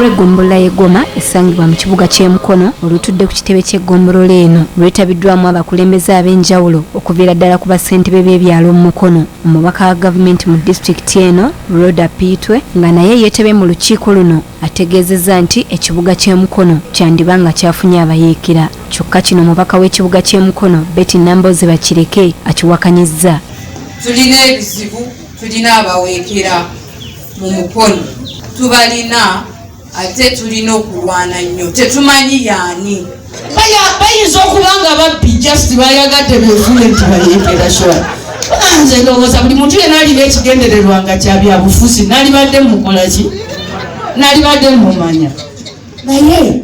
lw'eggombolola y'eggoma essangibwa mu kibuga ky'e Mukono olutudde ku kitebe ky'eggombolola eno lwetabiddwamu abakulembeze ab'enjawulo okuviira ddala ku bassentebe b'ebyalo mu Mukono. Omubaka wa gavumenti mu disitulikiti eno Roda Piitwe nga naye yeetebye mu lukiiko luno ategeezezza nti ekibuga ky'e Mukono kyandiba nga kyafunye abayeekera. Kyokka kino omubaka w'ekibuga ky'e Mukono Betty Namboze Bakireke akiwakanyizza. Tulina ebizibu, tulina abaweekera mu Mukono, tubalina ate tulina okulwana nnyo, tetumanyi yaani. Bayinza okubanga babbi just bayagadde beefune nti bayeekera shwa. Nze ndowooza buli muntu yenna alina ekigendererwa nga kya byabufuzi nalibadde mukola ki nalibadde mumanya naye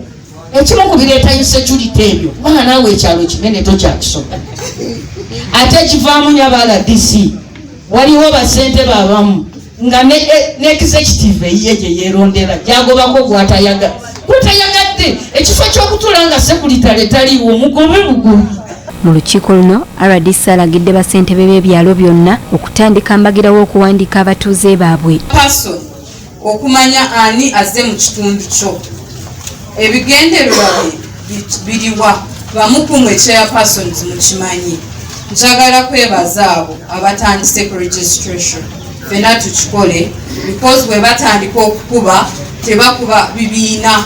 ekimu ku bireetayo security ebyo kubanga naawe ekyalo kinene tokyakisoka ate kivaamu nnyo RDC waliwo bassentebe abamu nga ne executive eyiye gye yeerondera gyagobako gwatayagadde ekifo ky'okutuula nga sekuritale taliiwo mugobe bugubi. Mu lukiiko luno RDC alagidde bassentebe b'ebyalo byonna okutandika mbagirawo okuwandiika abatuuze baabwe. Person okumanya ani azze mu kitundu kyo, ebigendererwa biriwa, bamukumwe chairpersons mu kimanyi. Njagala kwebaza abo abatandise ku registration fena tukikole because bwe batandika okukuba tebakuba bibiina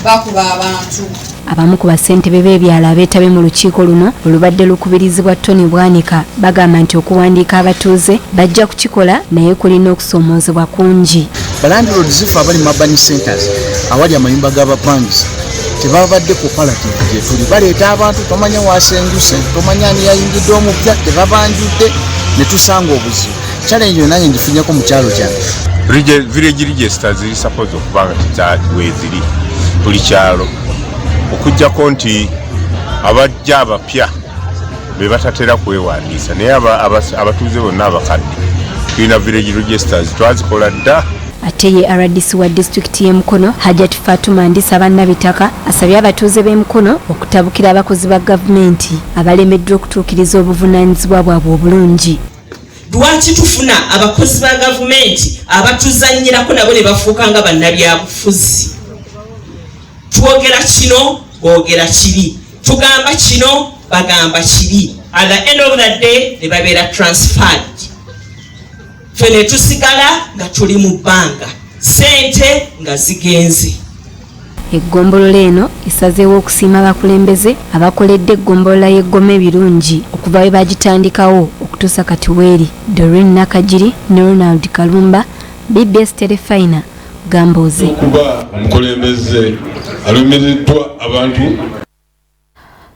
bakuba abantu. Abamu ku bassentebe b'ebyalo abeetabye mu lukiiko luno olubadde lukubirizibwa Tony Bwanika bagamba nti okuwandiika abatuuze bajja kukikola naye kulina okusoomoozebwa kungi. Balandlords ife abali mabani centers awali amayumba g'abapangisa tebabadde cooperative gye tuli baleeta abantu tomanya wasenguse tomanya ani yayingidde omupya tebabanjudde ne tusanga obuzibu. Challenge yo nange ngifunyeko mu kyalo kyange. Village registers ziri suppose okubanga weziri buli kyalo okujjako nti abajja abapya be batatera kwewandiisa naye abatuuze bonna abakadde tulina village registers twazikola dda. Ate ye RDC wa disitulikiti y'e Mukono Hajjat Fatuma Ndisa bannabitaka asabye abatuuze b'e Mukono okutabukira abakozi ba gavumenti abalemeddwa okutuukiriza obuvunaanyizibwa bwabwe obulungi. Lwaki tufuna abakozi ba gavumenti abatuzannyirako nabo ne bafuuka nga bannabyabufuzi? Twogera kino boogera kiri, tugamba kino bagamba kiri. At the end of the day ne babeera transferred. Ffe ne tusigala nga tuli mu bbanga, ssente nga zigenze. Eggombolola eno esazeewo okusiima abakulembeze abakoledde eggombolola y'eggoma ebirungi okuva we bagitandikawo okutuusa kati weeri. Doreen Nakajiri ne Ronald Kalumba, BBS Terefayina, Gambuuze. Okuba omukulembeze alumiriddwa abantu